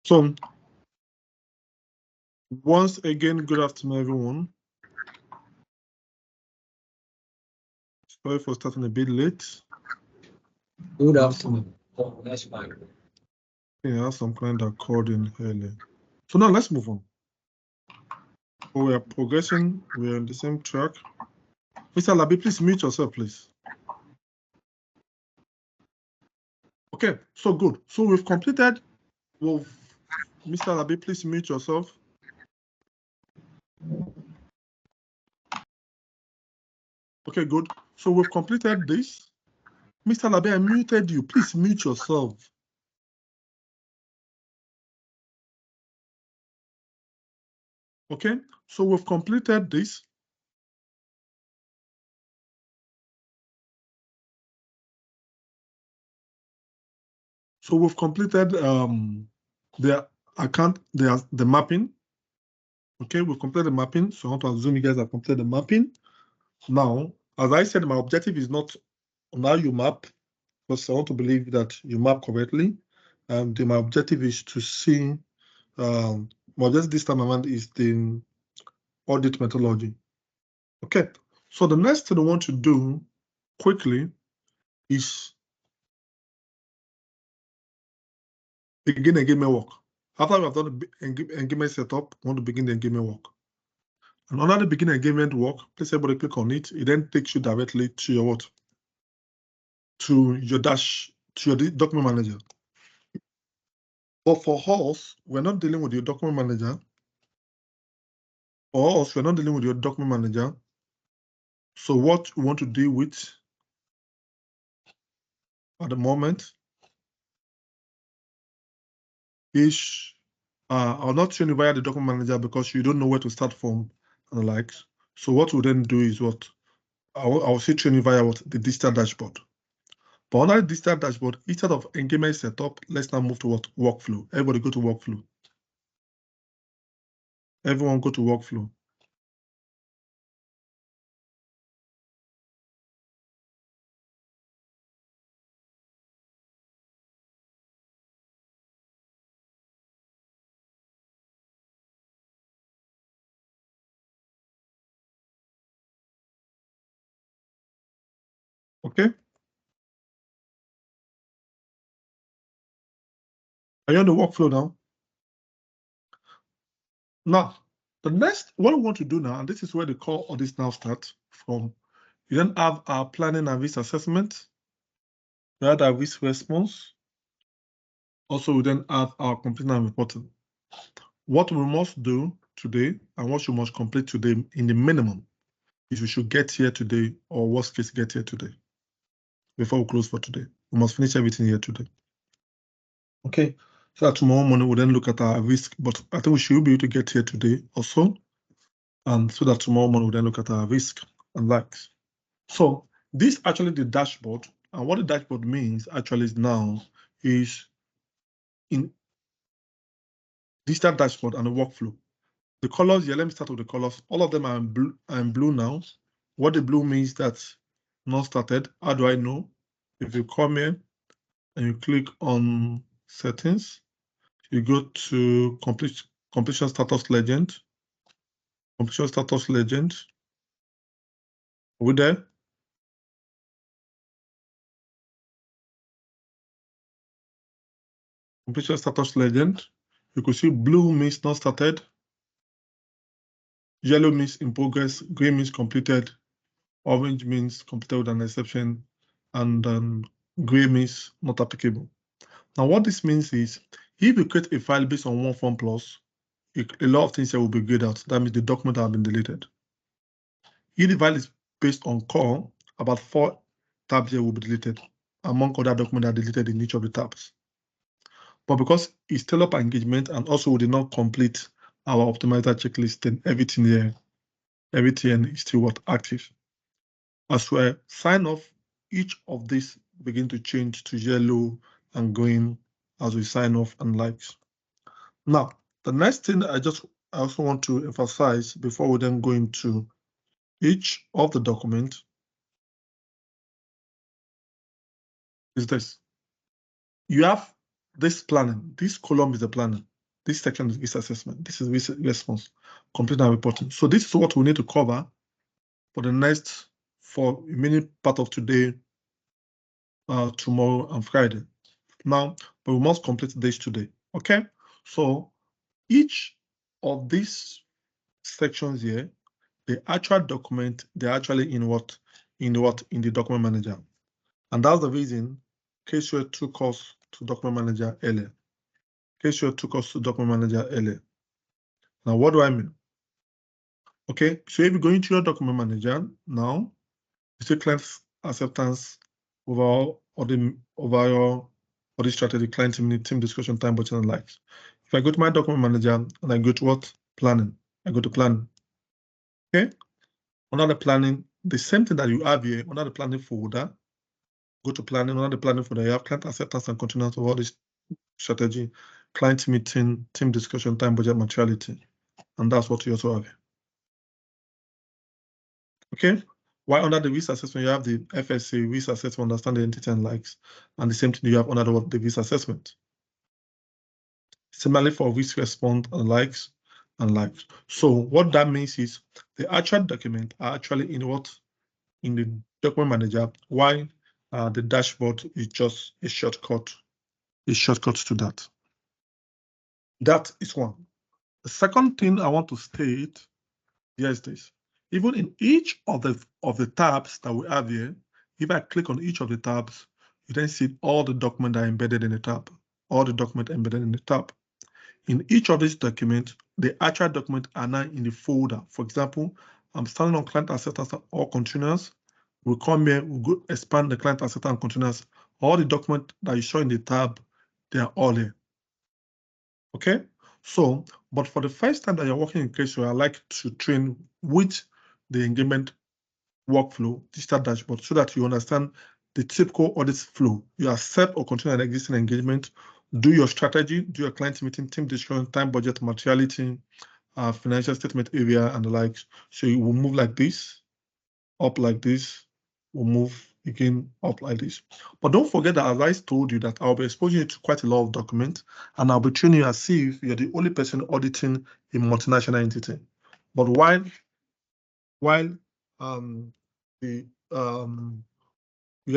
So, once again, good afternoon, everyone. Sorry for starting a bit late. Good afternoon. Oh, that's fine. Yeah, I have some client that called in earlier. So now let's move on. We are progressing. We're on the same track. Mr. Labi, please mute yourself, please. Okay, so good. So we've completed. Well, Mr. Labi, please mute yourself. Okay, good. So we've completed this. Mr. Labi, I muted you. Please mute yourself. Okay, so we've completed this. So we've completed the account, the mapping. Okay, we've completed the mapping. So I want to assume you guys have completed the mapping. Now, as I said, my objective is not on how you map, because I want to believe that you map correctly. And my objective is to see, well, just this time around is the audit methodology. Okay, so the next thing I want to do quickly is begin engagement work. After we have done the engagement setup, I want to begin the engagement work. And under the begin engagement work, please everybody click on it. It then takes you directly to your what? To your document manager. But for us, we're not dealing with your document manager. For us, we're not dealing with your document manager. So what we want to deal with at the moment is I'll not train you via the document manager because you don't know where to start from and the likes. So what we'll then do is what? I'll say train you via what? The digital dashboard. But under the digital dashboard, instead of engagement setup, let's now move to what? Workflow. Everybody go to workflow. Everyone go to workflow. Okay? Are you on the workflow now? Now, the next, what we want to do now, and this is where the core of this now starts from, you then have our planning and risk assessment. We have our risk response. Also, we then have our completion and reporting. What we must do today and what you must complete today in the minimum is we should get here today, or worst case, get here today before we close for today. We must finish everything here today. Okay, so that tomorrow morning we'll then look at our risk, but I think we should be able to get here today also. And so that tomorrow morning we'll then look at our risk and likes. So this actually the dashboard, and what the dashboard means actually is now is in digital dashboard and the workflow. The colors, yeah, let me start with the colors. All of them are in blue now. What the blue means that's not started. How do I know? If you come here and you click on settings, you go to completion status legend. Completion status legend. Are we there? Completion status legend. You could see blue means not started. Yellow means in progress. Green means completed. Orange means completed with an exception. And gray means not applicable. Now, what this means is if you create a file based on one form plus, a lot of things here will be grayed out. That means the document have been deleted. If the file is based on core, about 4 tabs here will be deleted, among other documents that are deleted in each of the tabs. But because it's still up engagement and also we did not complete our optimizer checklist, then everything is still what active. As we sign off, each of these begin to change to yellow and green as we sign off and likes. Now, the next thing I also want to emphasize before we then go into each of the documents is this. You have this planning. This column is the planning. This section is risk assessment. This is risk response, complete and reporting. So this is what we need to cover for the next, for remaining part of today, tomorrow and Friday. Now, but we must complete this today, okay? So each of these sections here, the actual document, they're actually in what? In the document manager. And that's the reason Caseware took us to document manager earlier. Caseware took us to document manager earlier. Now, what do I mean? Okay, so if you go into your document manager now, you see client acceptance, overall audit strategy, client team discussion, time budget, and likes. If I go to my document manager and I go to what? Planning. I go to planning. Okay. Under the planning, the same thing that you have here, under the planning folder, go to planning, under the planning folder, you have client acceptance and continuance of audit strategy, client meeting, team discussion, time budget, materiality. And that's what you also have here. Okay. While under the risk assessment, you have the FSA, risk assessment, understand the entity and likes, and the same thing you have under the risk assessment. Similarly for risk response and likes. So what that means is the actual document are actually in what? In the document manager, while the dashboard is just a shortcut to that. That is one. The second thing I want to state here is this. Even in each of the tabs that we have here, if I click on each of the tabs, you then see all the documents that are embedded in the tab. All the documents embedded in the tab. In each of these documents, the actual documents are now in the folder. For example, I'm starting on client acceptance or continuous. We'll come here, we'll go expand the client acceptance and continuous. All the documents that you show in the tab, they are all here. Okay? So, but for the first time that you're working in Caseware, I like to train with the engagement workflow, digital dashboard, so that you understand the typical audit flow. You accept or continue an existing engagement, do your strategy, do your client meeting, team discussion, time budget, materiality, financial statement area, and the likes. So you will move like this, up like this, we'll move again up like this. But don't forget that, as I told you, that I'll be exposing you to quite a lot of documents, and I'll be training you as if you're the only person auditing a multinational entity. But while you're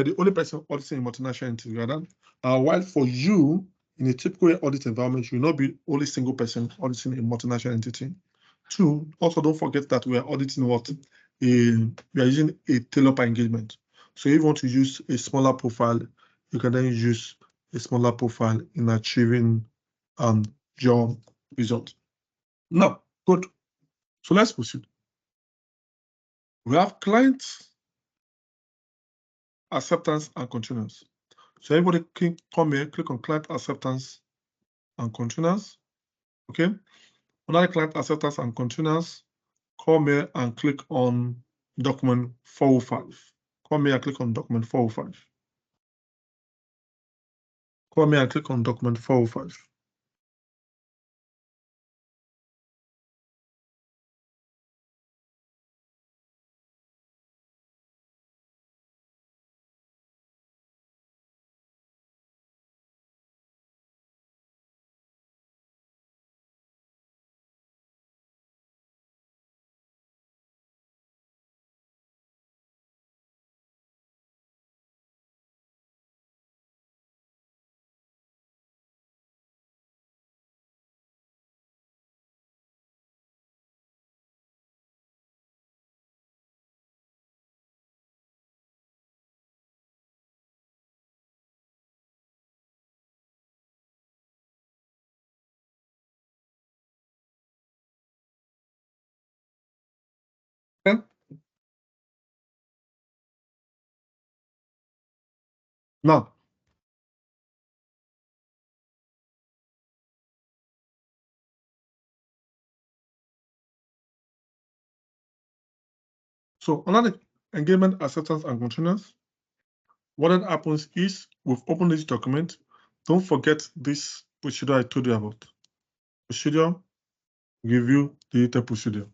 the only person auditing a multinational entity, rather, while for you, in a typical audit environment, you'll not be only single person auditing a multinational entity. Two, also don't forget that we are auditing what? We are using a tailor per engagement. So if you want to use a smaller profile, you can then use a smaller profile in achieving your result. Now, good. So let's proceed. We have client acceptance and continuance. So everybody come here, click on client acceptance and continuance. Okay. Under client acceptance and continuance, come here and click on document 405. Come here and click on document 405. Come here and click on document 405. Okay. Now, so under the engagement acceptance and continuance, what then happens is we've opened this document. Don't forget this procedure I told you about. Procedure, review data procedure.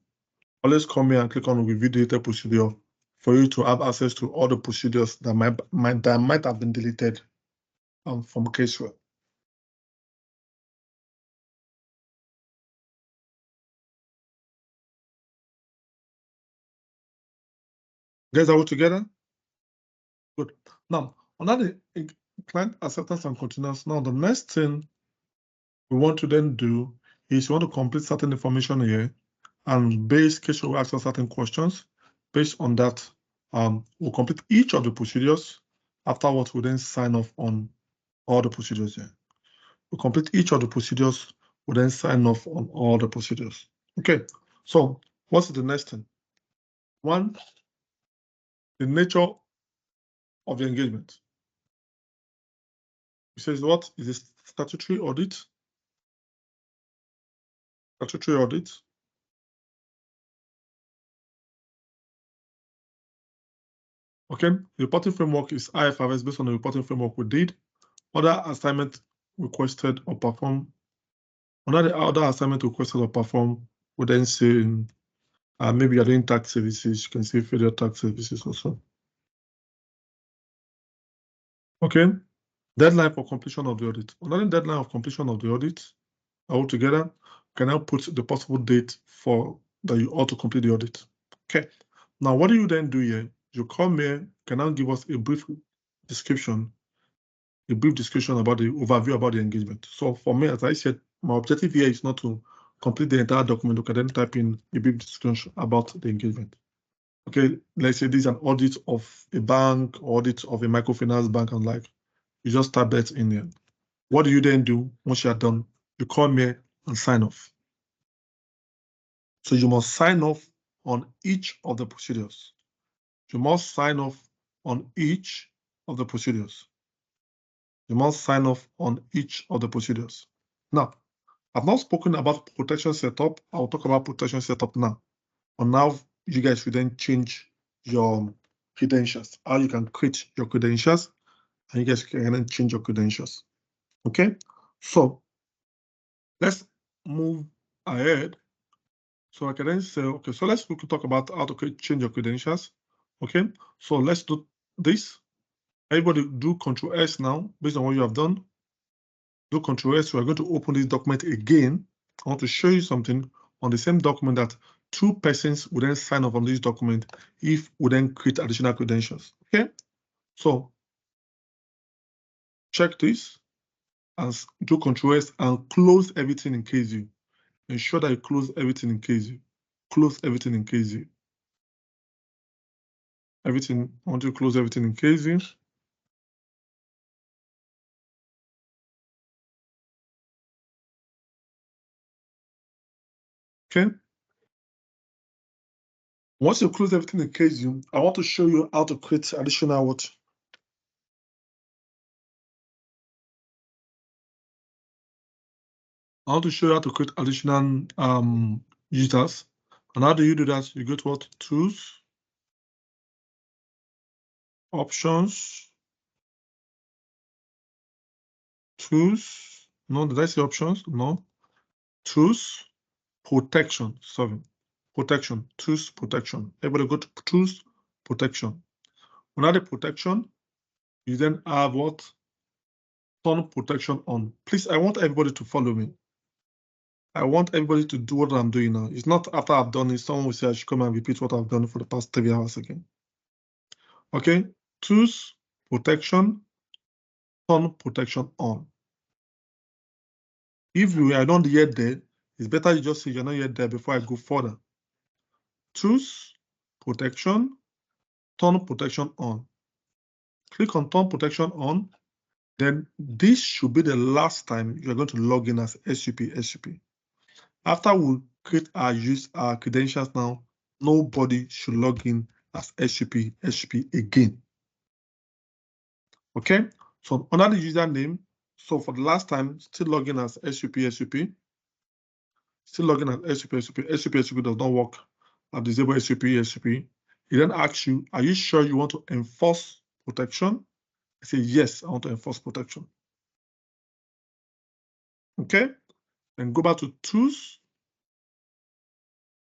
Always come here and click on review data procedure for you to have access to all the procedures that might have been deleted from Caseware. Guys, are we together? Good. Now, another client acceptance and continuous. Now, the next thing we want to then do is we want to complete certain information here, and Caseware will ask us certain questions. Based on that, we'll complete each of the procedures. Afterwards, we'll then sign off on all the procedures here. We'll complete each of the procedures, we'll then sign off on all the procedures. Okay, so what's the next thing? One, the nature of the engagement. It says what is a statutory audit? Statutory audit. Okay, the reporting framework is IFRS based on the reporting framework we did. Other assignment requested or performed. Another other assignment requested or performed would then say maybe you're doing tax services, you can say federal tax services also. Okay, deadline for completion of the audit. Another deadline of completion of the audit altogether can now put the possible date for that you ought to complete the audit. Okay, now what do you then do here? You come here, can now give us a brief description about the overview about the engagement. So for me, as I said, my objective here is not to complete the entire document. Okay, then type in a brief description about the engagement. Okay, let's say this is an audit of a bank, audit of a microfinance bank, and like, you just type that in there. What do you then do once you are done? You come here and sign off. So you must sign off on each of the procedures. You must sign off on each of the procedures. You must sign off on each of the procedures. Now, I've not spoken about protection setup. I'll talk about protection setup now. On how you guys will then change your credentials, how you can create your credentials, and you guys can then change your credentials. Okay, so let's move ahead. So I can then say, okay, so let's talk about how to change your credentials. Okay, so let's do this. Everybody do Control S now, based on what you have done. Do Control S. We are going to open this document again. I want to show you something on the same document that two persons will then sign off on this document if we then create additional credentials. Okay, so check this and do Control S and close everything in case you. Ensure that you close everything in case you. Close everything in case you. Everything, I want to close everything in case you. Okay. Once you close everything in case you, I want to show you how to create additional what? I want to show you how to create additional users. And how do you do that? You go to what? Tools, options, tools. No, did I say options? No. Tools, protection. Sorry. Protection. Tools, protection. Everybody go to tools, protection. Under the protection, you then have what? Turn protection on. Please, I want everybody to follow me. I want everybody to do what I'm doing now. It's not after I've done it, someone will say I should come and repeat what I've done for the past 3 hours again. Okay, tools, protection, turn protection on. If you are not yet there, it's better you just say you're not yet there before I go further. Tools, protection, turn protection on. Click on turn protection on. Then this should be the last time you're going to log in as SUP. After we create our credentials now, nobody should log in as SUP again. Okay, so under the username, so for the last time, still login as SUP. Still login as SUP does not work. I've disabled SUP. It then asks you, are you sure you want to enforce protection? I say, yes, I want to enforce protection. Okay, then go back to tools,